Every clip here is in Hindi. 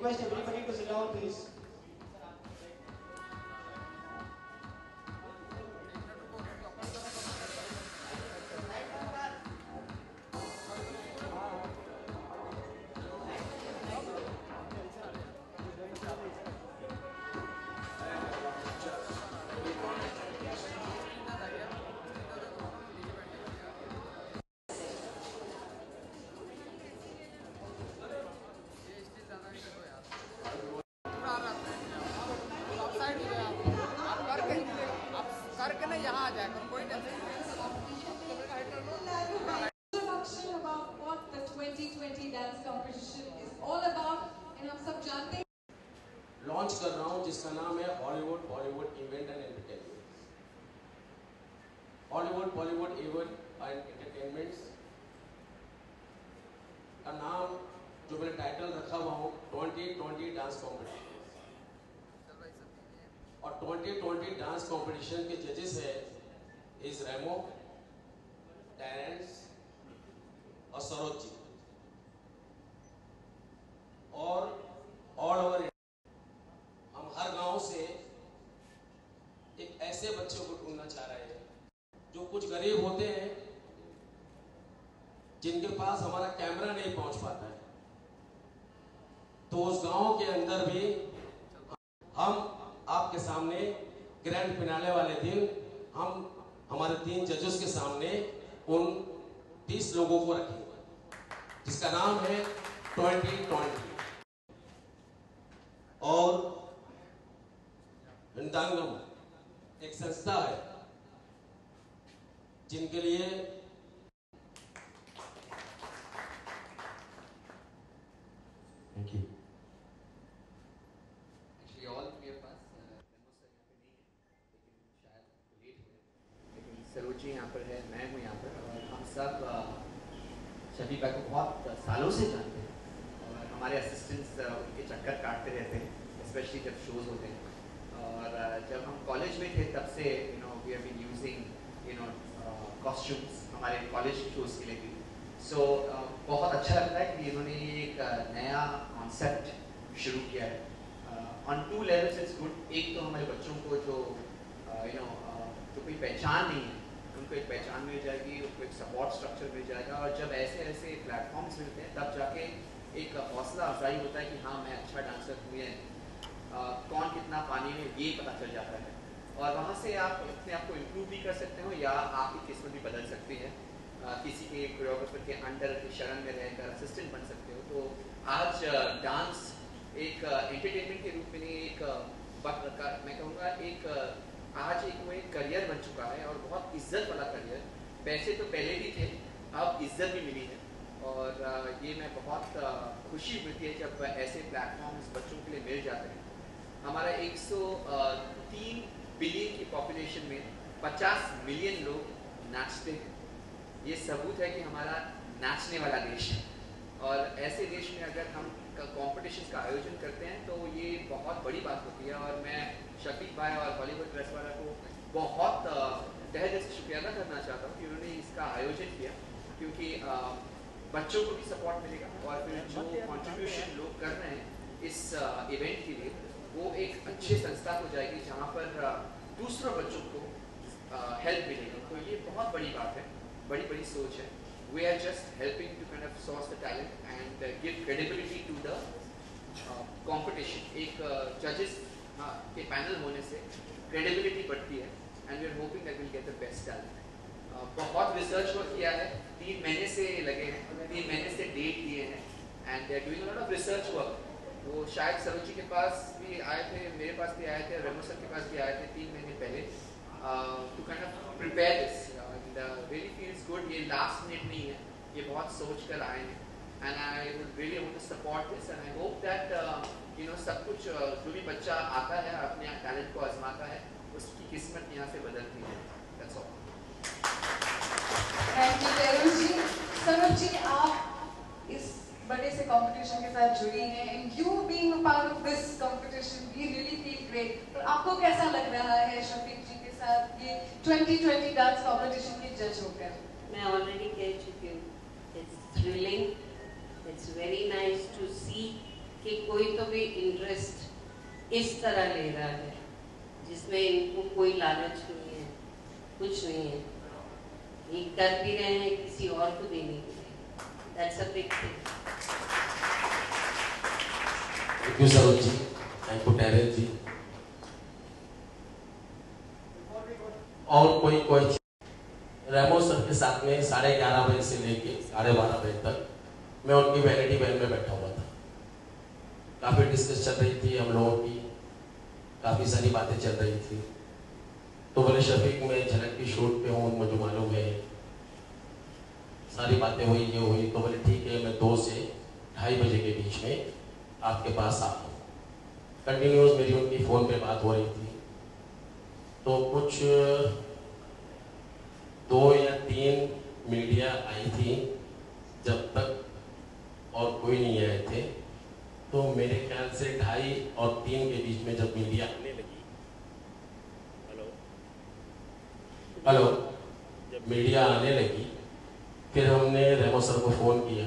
request everybody to sit down, please. Launch कर रहा हूं जिसका नाम है Hollywood Bollywood event and entertainment. Hollywood Bollywood event and entertainments का नाम जो मैंने टाइटल रखा हुआ हूं 2020 डांस कॉम्पिटिशन। और 2020 डांस कॉम्पिटिशन के जजेस है इज रेमो, टेरेंस और सरोज जी। और ऑल ओवर हम हर गांव से एक ऐसे बच्चों को ढूंढना चाह रहे हैं जो कुछ गरीब होते हैं, जिनके पास हमारा कैमरा नहीं पहुंच पाता है। तो उस गांव के अंदर भी हम आपके सामने ग्रैंड फिनाले वाले दिन हम हमारे 3 जजेस के सामने उन 30 लोगों को रखेंगे, जिसका नाम है 2020। और वृंदांगम एक संस्था है जिनके लिए थैंक यू। एक्चुअली ऑल मेरे पास रेमो सर यहाँ पे नहीं है, लेकिन शायद लेट हुए, लेकिन सरोज जी यहाँ पर है, मैं हूँ यहाँ पर। और हम सब शफी भाई को बहुत सालों से जानते हैं और हमारे असिस्टेंट्स उनके चक्कर काटते रहते हैं, स्पेशली जब शोज़ होते हैं। और जब हम कॉलेज में थे तब से we have been using costumes हमारे कॉलेज शोज़ के लिए भी। सो बहुत अच्छा लगता है कि इन्होंने एक नया कॉन्सेप्ट शुरू किया है। On 2 levels it's good. एक तो हमारे बच्चों को जो जो कोई पहचान नहीं है उनको एक पहचान मिल जाएगी, उनको एक सपोर्ट स्ट्रक्चर मिल जाएगा। और जब ऐसे ऐसे प्लेटफॉर्म्स मिलते हैं तब जाके एक हौसला अफजाई होता है कि हाँ मैं अच्छा डांसर हूँ, या कौन कितना पानी में ये पता चल जाता है। और वहाँ से आप अपने आप को इम्प्रूव भी कर सकते हो या आपकी किस्मत भी बदल सकती है। किसी के कोरियोग्राफर के अंडर की शरण में रहकर असिस्टेंट बन सकते हो। तो आज डांस एक एंटरटेनमेंट के रूप में नहीं, एक मैं कहूँगा एक आज एक वो एक करियर बन चुका है और बहुत इज्जत वाला करियर। पैसे तो पहले भी थे, अब इज्जत भी मिली है। और ये मैं बहुत खुशी मिलती है जब ऐसे प्लेटफॉर्म्स बच्चों के लिए मिल जाते हैं। हमारा 103 बिलियन की पॉपुलेशन में 50 मिलियन लोग नाचते हैं। ये सबूत है कि हमारा नाचने वाला देश है। और ऐसे देश में अगर हम कॉम्पिटिशन का आयोजन करते हैं तो ये बहुत बड़ी बात होती है। और मैं शफीक भाई और बॉलीवुड प्रेस वाला को बहुत तहे दिल से शुक्रिया अदा करना चाहता हूँ कि उन्होंने इसका आयोजन किया, क्योंकि बच्चों को भी सपोर्ट मिलेगा और फिर जो कॉन्ट्रीब्यूशन लोग कर रहे हैं इस इवेंट के लिए वो एक अच्छी संस्था हो जाएगी जहाँ पर दूसरों बच्चों को हेल्प मिलेगी। तो ये बहुत बड़ी बात है, बड़ी बड़ी सोच है। We are just helping to kind of source the talent and give credibility to the competition. एक जजेस के पैनल होने से क्रेडिबिलिटी बढ़ती है and we are hoping that will get the best talent. बहुत रिसर्च वर्क किया है, 3 महीने से लगे हैं, 3 महीने से डेट लिए हैं and they are doing a lot of research work. वो शायद सरोज जी के पास भी आए थे, मेरे पास भी आए थे, रेमो सर के पास भी आए थे 3 महीने पहले to kind of prepare this and really feels good. ये लास्ट मिनट नहीं है, ये बहुत सोच कर आए हैं and I would really want to support this and I hope that सब कुछ जो भी बच्चा आता है अपने टैलेंट को आजमाता है उसकी किस्मत यहाँ से बदलती है। That's all. Thank you Tarun ji. Saroj ji, आप इस बड़े से कंपटीशन के साथ जुड़ी हैं and you being a part of this competition we really feel great. पर आपको कैसा लग रहा है शफीक जी के साथ ये 2020 डांस कंपटीशन के जज होकर? मैं ऑलरेडी कह चुकी हूँ, it's thrilling, it's very nice to see कि कोई तो भी इंटरेस्ट इस तरह ले रहा है जिसमें इनको कोई लालच नहीं है, कुछ नहीं है, ये कर भी रहे हैं किसी और को देने के लिए। That's a big thing. Thank you Saroj ji, thank you Terence ji. और कोई रेमो सर के साथ में 11:30 बजे से लेके 12:30 बजे तक मैं उनकी वैनिटी वैन में बैठा हुआ था। काफ़ी डिस्कस चल रही थी हम लोगों की, काफ़ी सारी बातें चल रही थी। तो बोले शफीक मैं झलक की शूट पे हूँ, मुझे मालूम है, सारी बातें हुई, ये हुई। तो बोले ठीक है, मैं 2 से 2:30 बजे के बीच में आपके पास आता हूँ। कंटिन्यूस मेरी उनकी फ़ोन पे बात हो रही थी। तो कुछ 2 या 3 मीडिया आई थी जब तक और कोई नहीं आए थे। तो मेरे ख्याल से 2:30 और 3 के बीच में जब मीडिया आने लगी, हेलो, जब मीडिया आने लगी फिर हमने रेमो सर को फ़ोन किया।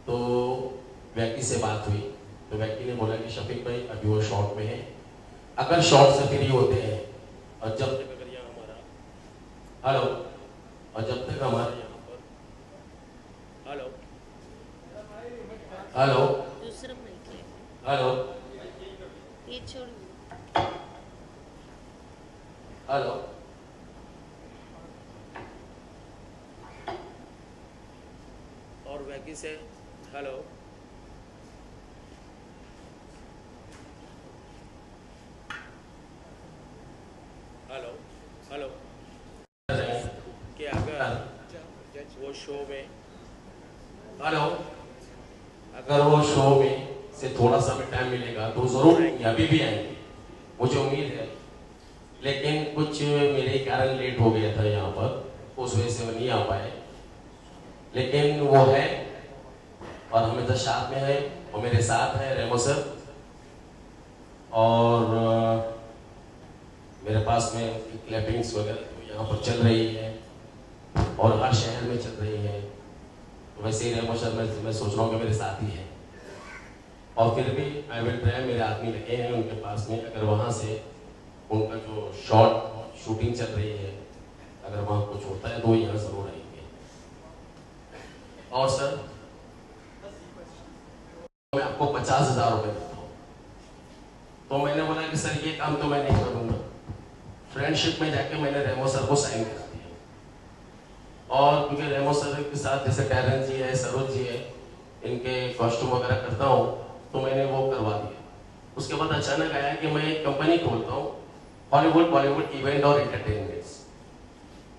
तो वैकी से बात हुई तो वैकी ने बोला कि शफीक भाई अभी वो शॉट में है, अगर शॉट से फ्री होते हैं और जब तक अगर यहाँ हमारा हेलो और जब तक हमारे यहाँ पर हेलो हेलो दूसरा माइक है, हेलो ये छोड़, हेलो और वैकी से हेलो हेलो हेलो कि अगर वो शो में हेलो अगर वो शो में से थोड़ा सा भी टाइम मिलेगा तो जरूर आएंगे, अभी भी आएंगे, मुझे उम्मीद है। लेकिन कुछ मेरे कारण लेट हो गया था यहाँ पर, उस वजह से वो नहीं आ पाए। लेकिन वो है और हमेशा साथ में है और मेरे साथ है रेमो सर। और मेरे पास में क्लैपिंग्स वगैरह तो यहाँ पर चल रही है और हर शहर में चल रही है। तो वैसे ही रेमो सर मैं सोच रहा हूँ कि मेरे साथ ही है। और फिर भी आई विल ट्राई, मेरे आदमी लगे हैं उनके पास में, अगर वहाँ से उनका जो शॉर्ट शूटिंग चल रही है अगर वहाँ कुछ होता है तो यहाँ जरूर आएंगे। और सर मैं आपको 50,000 रुपये देता हूँ। तो मैंने बोला कि सर ये काम तो मैं नहीं करूँगा। फ्रेंडशिप में जाके मैंने रेमो सर को साइन कर दिया। और क्योंकि रेमो सर के साथ जैसे टैरेंस जी है, सरोज जी है, इनके कॉस्ट्यूम वगैरह करता हूँ तो मैंने वो करवा दिया। उसके बाद अचानक आया कि मैं एक कंपनी खोलता हूँ, हॉलीवुड बॉलीवुड इवेंट और एंटरटेनमेंट्स।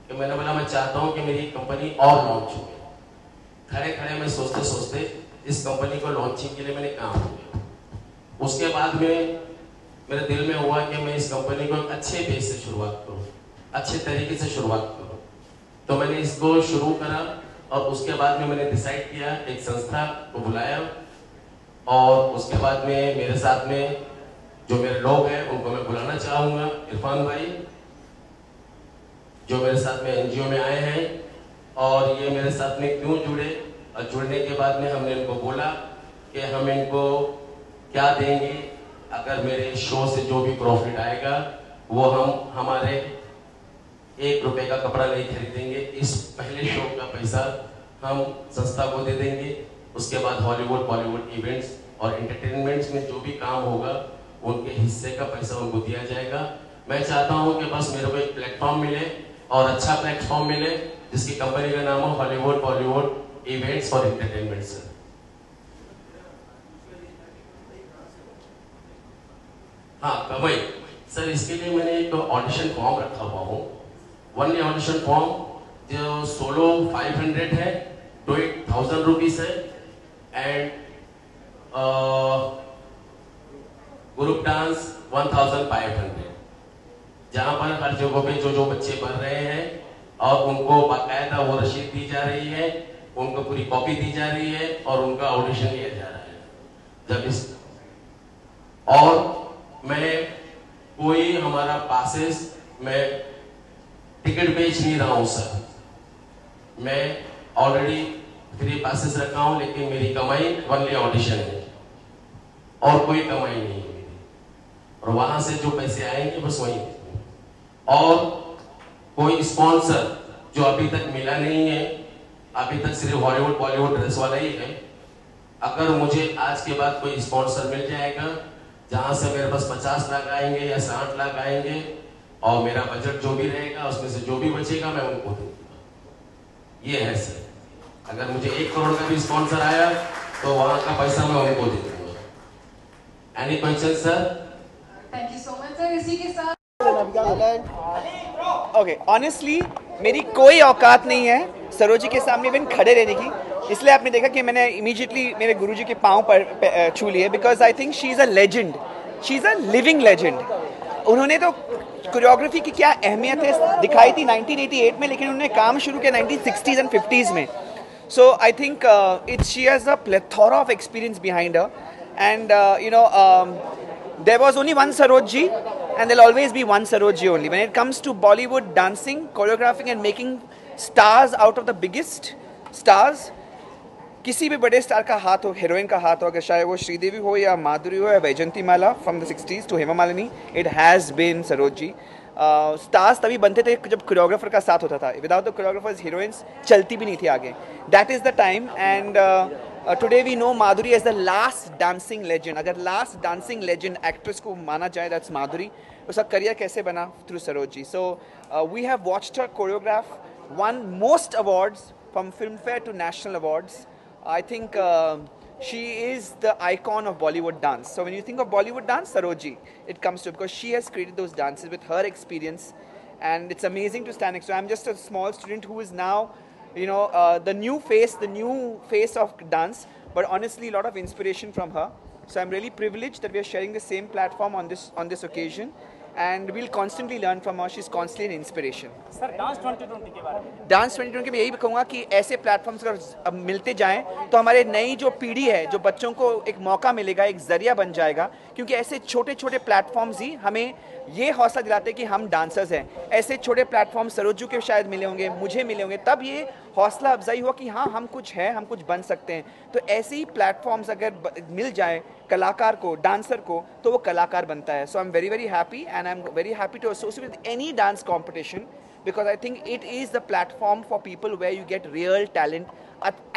कि मैंने बोला मैं चाहता हूँ कि मेरी कंपनी और लॉन्च हो। खड़े खड़े मैं सोचते सोचते इस कंपनी को लॉन्चिंग के लिए मैंने काम किया। उसके बाद में मेरे दिल में हुआ कि मैं इस कंपनी को एक अच्छे बेस से शुरुआत करूँ, अच्छे तरीके से शुरुआत करूँ। तो मैंने इसको शुरू करा और उसके बाद में मैंने डिसाइड किया, एक संस्था को बुलाया और उसके बाद में मेरे साथ में जो मेरे लोग हैं उनको मैं बुलाना चाहूँगा। इरफान भाई जो मेरे साथ में एनजीओ में आए हैं और ये मेरे साथ में क्यों जुड़े, और जुड़ने के बाद में हमने इनको बोला कि हम इनको क्या देंगे, अगर मेरे शो से जो भी प्रॉफिट आएगा वो हम हमारे 1 रुपए का कपड़ा नहीं खरीदेंगे, इस पहले शो का पैसा हम संस्था को दे देंगे। उसके बाद हॉलीवुड बॉलीवुड इवेंट्स और एंटरटेनमेंट्स में जो भी काम होगा उनके हिस्से का पैसा उनको दिया जाएगा। मैं चाहता हूं कि बस मेरे को एक प्लेटफॉर्म मिले और अच्छा प्लेटफॉर्म मिले जिसकी कंपनी का नाम हो हॉलीवुड बॉलीवुड इवेंट्स और एंटरटेनमेंट्स। हाँ कमाई सर, इसके लिए मैंने एक ऑडिशन फॉर्म रखा हुआ हूँ। वन ऑडिशन फॉर्म जो सोलो 500 है, तो 1000 रुपीज है एंड ग्रुप डांस 1500, जहां पर हर जगह पे जो जो बच्चे पढ़ रहे हैं और उनको बाकायदा वो रसीद दी जा रही है, उनको पूरी कॉपी दी जा रही है और उनका ऑडिशन लिया जा रहा है। जब इस और मैं कोई हमारा पासेस में टिकट बेच नहीं रहा हूं सर, मैं ऑलरेडी फ्री पासेस रखा हूं, लेकिन मेरी कमाई ओनली ऑडिशन है। और कोई कमाई नहीं है मेरी, और वहां से जो पैसे आएंगे बस वही, और कोई स्पॉन्सर जो अभी तक मिला नहीं है, अभी तक सिर्फ हॉलीवुड बॉलीवुड ड्रेस वाला ही है। अगर मुझे आज के बाद कोई स्पॉन्सर मिल जाएगा जहां से मेरे पास 50 लाख आएंगे या 60 लाख आएंगे, और मेरा बजट जो भी रहेगा उसमें से जो भी बचेगा मैं उनको दूंगा। ये है सर, अगर मुझे 1 करोड़ का भी स्पॉन्सर आया तो वहां का पैसा मैं उनको दे दूंगा। Any question sir? Thank you so much sir. इसी के साथ ओके, ऑनेस्टली मेरी कोई औकात नहीं है सरोजी के सामने इवन खड़े रहने की, इसलिए आपने देखा कि मैंने इमीडिएटली मेरे गुरुजी के पाँव पर छू लिए, because I think she is a legend, she is a living legend. उन्होंने तो कोरियोग्राफी की क्या अहमियत है दिखाई थी 1988 में, लेकिन उन्होंने काम शुरू किया 1960s एंड 50s में। So I think she has a plethora of experience behind her, and there was only one Saroj ji and there'll always be one Saroj ji only. When it comes to Bollywood dancing, choreographing and making stars out of the biggest stars, किसी भी बड़े स्टार का हाथ हो, हीरोइन का हाथ हो, अगर चाहे वो श्रीदेवी हो या माधुरी हो या Vyjayanthimala from the 60s to Hema Malini, it has been Saroj ji. Stars तभी बनते थे जब कोरियोग्राफर का साथ होता था, विदाउट द कोरियोग्राफर्स हीरोइंस चलती भी नहीं थी आगे। That is the time, and today we know Madhuri as the last dancing legend. अगर लास्ट डांसिंग लेजेंड एक्ट्रेस को माना जाए, दैट्स माधुरी। उसका करियर कैसे बना? Through Saroj ji. So we have watched her choreograph, won most awards from Filmfare to national awards. I think she is the icon of Bollywood dance. So when you think of Bollywood dance, Saroji, it comes to, because she has created those dances with her experience, and it's amazing to stand next to her. I'm just a small student who is now, you know, the new face of dance, but honestly a lot of inspiration from her. So I'm really privileged that we are sharing the same platform on this occasion, and we'll constantly learn from her. She's constantly an inspiration. Sir dance 2020 के बारे में? डांस 2020 में यही कहूँगा कि ऐसे प्लेटफॉर्म्स अगर अब मिलते जाएं तो हमारे नई जो पीढ़ी है, जो बच्चों को एक मौका मिलेगा, एक जरिया बन जाएगा, क्योंकि ऐसे छोटे छोटे प्लेटफॉर्म्स ही हमें ये हौसला दिलाते हैं कि हम डांसर्स हैं। ऐसे छोटे प्लेटफॉर्म सरोजू के शायद मिले होंगे, मुझे मिले होंगे, तब ये हौसला अफजाई हुआ कि हाँ हम कुछ हैं, हम कुछ बन सकते हैं। तो ऐसे ही प्लेटफॉर्म्स अगर मिल जाए कलाकार को, डांसर को, तो वो कलाकार बनता है। So I am very very happy, and I am very happy to associate with any dance competition, because I think it is the platform for people where you get real talent,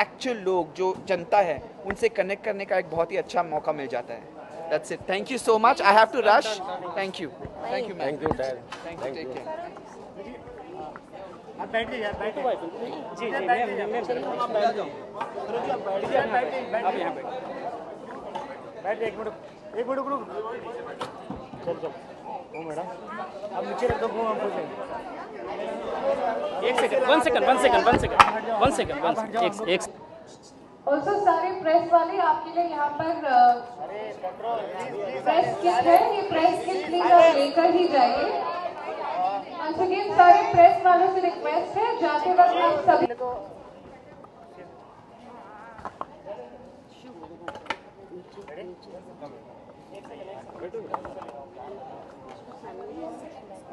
actual लोग जो जनता है उनसे कनेक्ट करने का एक बहुत ही अच्छा मौका मिल जाता है। That's it. Thank you so much. I have to rush. Thank you. Thank you, ma'am. Thank you, Dad. Thank you. Take care. आप बैठिए यार, बैठिए। जी जी, मैं आप बैठ जाओ। सरोज जी आप बैठिए, आप यहाँ बैठिए। बैठिए, एक मिनट रुको। चल ओ मैडम, आप नीचे रख दो, वो हम पूछेंगे। One second. ऑल्सो सारे प्रेस वाले आपके लिए यहाँ पर प्रेस किट है, ये प्रेस किट प्लीज आप लेकर ही जाइए। once again सारे प्रेस वालों से रिक्वेस्ट है, जाते वक्त आप सभी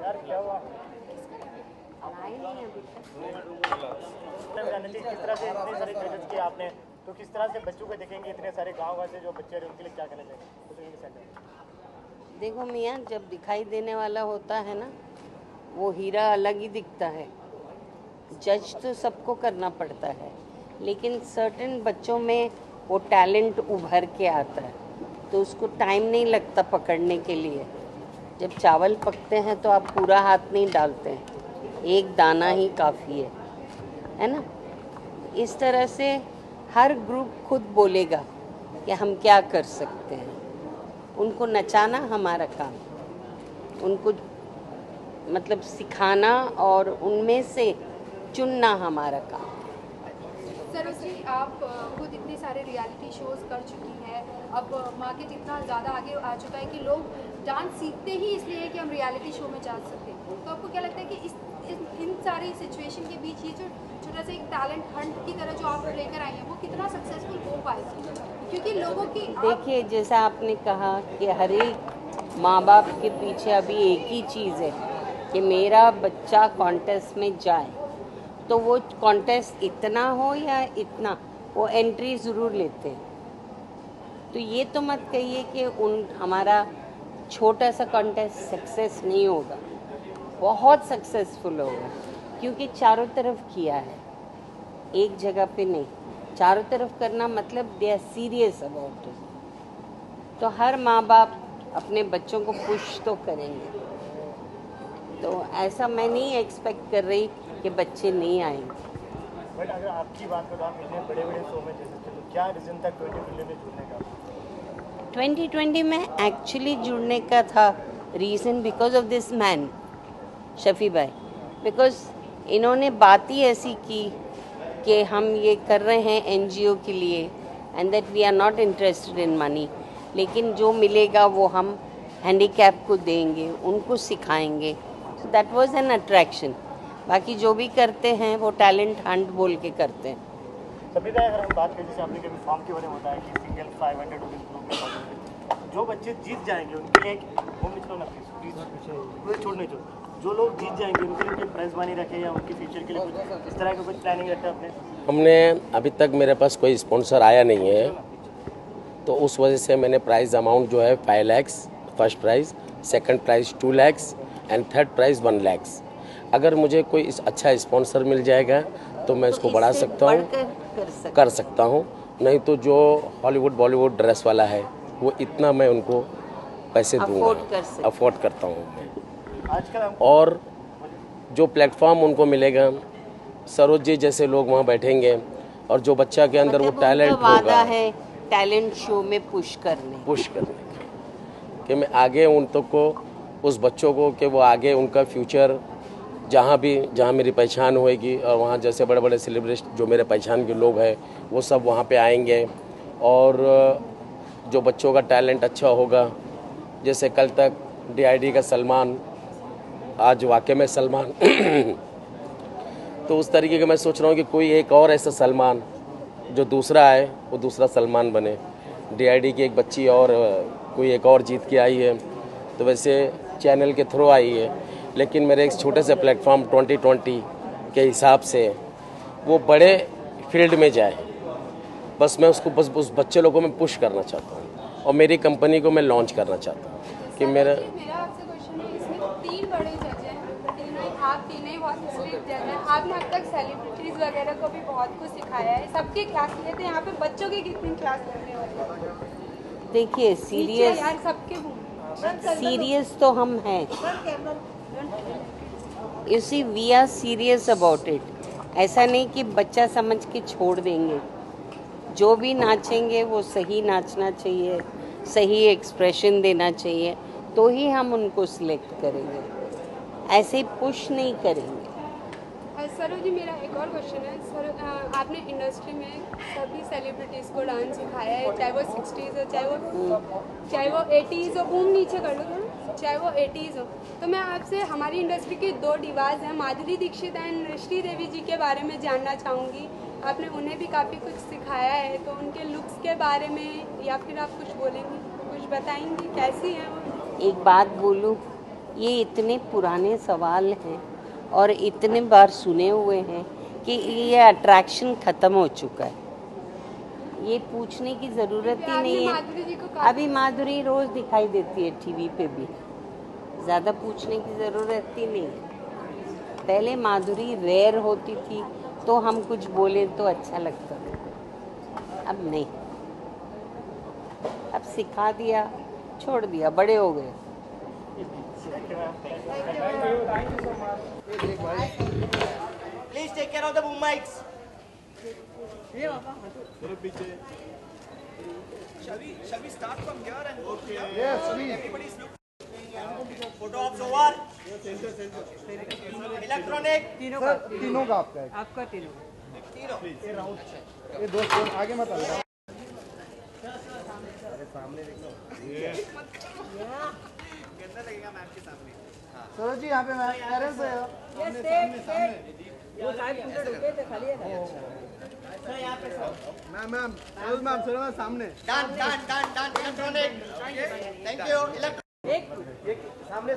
यार क्या हुआ? किस तरह से इतने सारे जजेस किए आपने, तो किस तरह से बच्चों को देखेंगे, इतने सारे गाँव वाले जो बच्चे हैं उनके लिए क्या कहना चाहिए? देखो मियाँ, जब दिखाई देने वाला होता है ना, वो हीरा अलग ही दिखता है। जज तो सबको करना पड़ता है, लेकिन सर्टेन बच्चों में वो टैलेंट उभर के आता है, तो उसको टाइम नहीं लगता पकड़ने के लिए। जब चावल पकते हैं तो आप पूरा हाथ नहीं डालते हैं, एक दाना ही काफ़ी है ना। इस तरह से हर ग्रुप खुद बोलेगा कि हम क्या कर सकते हैं। उनको नचाना हमारा काम, उनको मतलब सिखाना और उनमें से चुनना हमारा काम। सरोज जी, आप खुद इतने सारे रियलिटी शोज कर चुकी हैं, अब मार्केट इतना ज़्यादा आगे आ चुका है कि लोग डांस सीखते ही इसलिए है कि हम रियलिटी शो में जा सकते हैं। तो आपको क्या लगता है कि इन सारी सिचुएशन के बीच ये जो छोटा सा एक टैलेंट हंट की तरह जो आप लेकर आई हैं, वो कितना सक्सेसफुल हो पाएगा? क्योंकि लोगों की देखिए, जैसा आपने कहा कि हर एक माँ बाप के पीछे अभी एक ही चीज़ है कि मेरा बच्चा कॉन्टेस्ट में जाए, तो वो कॉन्टेस्ट इतना हो या इतना, वो एंट्री ज़रूर लेते हैं। तो ये तो मत कहिए कि हमारा छोटा सा कॉन्टेस्ट सक्सेस नहीं होगा, बहुत सक्सेसफुल होगा, क्योंकि चारों तरफ किया है, एक जगह पे नहीं, चारों तरफ करना मतलब they are serious about it. तो हर माँ बाप अपने बच्चों को पुश तो करेंगे, तो ऐसा मैं नहीं एक्सपेक्ट कर रही कि बच्चे नहीं आएंगे। बट अगर आपकी बात करो, आप इतने बड़े बड़े शो में जैसे, तो क्या रीज़न था 2020 में जुड़ने का? 2020 में एक्चुअली जुड़ने का था reason because of this man Shafi भाई, बिकॉज इन्होंने बात ही ऐसी की कि हम ये कर रहे हैं एनजीओ के लिए and that we are not interested in money, लेकिन जो मिलेगा वो हम हैंडीकैप को देंगे, उनको सिखाएंगे। So that was an attraction. बाकी जो भी करते हैं वो टैलेंट हंट बोल के करते हैं। सभी भाई, अगर हम बात करें, जैसे आपने कभी फॉर्म के बारे में बताया कि सिंगल 500 रुपीज़ ग्रुप में जो बच्चे जीत जाएंगे उनके लिए वो मिलो ना प्लीज छोड़ नहीं छोड़, जो लोग जीत जाएंगे उनके लिए प्राइज मनी रखे या उनके फ्यूचर के लिए कुछ इस तरह का कुछ प्लानिंग रखा है आपने? हमने अभी तक मेरे पास कोई स्पॉन्सर आया नहीं है, तो उस वजह से मैंने प्राइज़ अमाउंट जो है 5 lakh first prize, second prize 2 lakh and third prize 1 lakh. अगर मुझे कोई अच्छा स्पॉन्सर मिल जाएगा तो मैं इसको बढ़ा सकता हूँ, कर सकता हूँ, नहीं तो जो हॉलीवुड बॉलीवुड ड्रेस वाला है वो इतना मैं उनको पैसे दूंगा, अफोर्ड करता हूँ मैं। और जो प्लेटफॉर्म उनको मिलेगा, सरोज जी जैसे लोग वहाँ बैठेंगे और जो बच्चा के अंदर वो टैलेंट होगा है टैलेंट शो में पुश करने का कि मैं आगे उन तक को, उस बच्चों को, कि वो आगे उनका फ्यूचर जहाँ मेरी पहचान होएगी, और वहाँ जैसे बड़े बड़े सेलिब्रिटी जो मेरे पहचान के लोग हैं वो सब वहाँ पे आएंगे, और जो बच्चों का टैलेंट अच्छा होगा, जैसे कल तक DID का सलमान, आज वाकई में सलमान तो उस तरीके का मैं सोच रहा हूँ कि कोई एक और ऐसा सलमान जो दूसरा है वो दूसरा सलमान बने। DID की एक बच्ची और कोई एक और जीत के आई है, तो वैसे चैनल के थ्रू आई है, लेकिन मेरे एक छोटे से प्लेटफॉर्म 2020 के हिसाब से वो बड़े फील्ड में जाए, बस मैं उसको बस उस बच्चे लोगों को मैं पुश करना चाहता हूँ और मेरी कंपनी को मैं लॉन्च करना चाहता हूँ कि मेरा आपसे क्वेश्चन है, इसमें 3 बड़े जज हैं, आप तीनों ही बहुत स्ट्रिक्ट जज हैं, आपने अब तक सेलिब्रिटीज़ वगैरह को भी बहुत कुछ सिखाया है, सबके क्लास लिए थे, यहाँ पे बच्चों की कितनी क्लास लगने वाली है? देखिए सीरियस तो हम हैं, you see we are serious about it. ऐसा नहीं कि बच्चा समझ के छोड़ देंगे, जो भी नाचेंगे वो सही नाचना चाहिए, सही एक्सप्रेशन देना चाहिए, तो ही हम उनको सिलेक्ट करेंगे, ऐसे ही पुश नहीं करेंगे। सरोज जी, मेरा एक और क्वेश्चन है सर, आपने इंडस्ट्री में सभी सेलिब्रिटीज़ को डांस सिखाया है, चाहे वो 60s हो, चाहे वो 80s हो, बूम नीचे कर लो थोड़ा, चाहे वो 80s हो। तो मैं आपसे हमारी इंडस्ट्री की 2 डिवास हैं, माधुरी दीक्षित एंड श्री देवी जी के बारे में जानना चाहूँगी। आपने उन्हें भी काफ़ी कुछ सिखाया है, तो उनके लुक्स के बारे में या फिर आप कुछ बोलेंगी, कुछ बताएंगी कैसी हैं वो? एक बात बोलूँ, ये इतने पुराने सवाल हैं और इतने बार सुने हुए हैं कि ये अट्रैक्शन ख़त्म हो चुका है, ये पूछने की ज़रूरत ही नहीं है। अभी माधुरी रोज़ दिखाई देती है टीवी पे भी, ज़्यादा पूछने की ज़रूरत ही नहीं है। पहले माधुरी रेयर होती थी तो हम कुछ बोले तो अच्छा लगता था, अब नहीं, अब सिखा दिया, छोड़ दिया, बड़े हो गए। Please take care of the boom mics. Shall we start from here and go to here? Yes, please. Everybody's look. Photo ops over. Electronic. तीनों का आपका तीनों ये राउंड, ये दोस्त आगे मत आना, सामने देखो, गंदा लगेगा मैम के सामने। सरोज जी यहाँ पे मैम पेरेंट्स है, वो साइड पूरे रुके थे, खाली है सर यहाँ पे sir. Ma'am Saroj ma'am sir सामने, डन इलेक्ट्रॉनिक, थैंक यू। एक सामने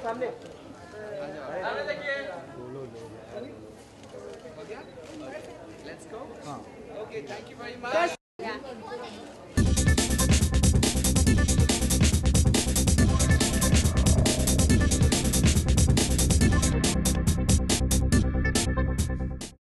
let's go. Okay, thank you very much.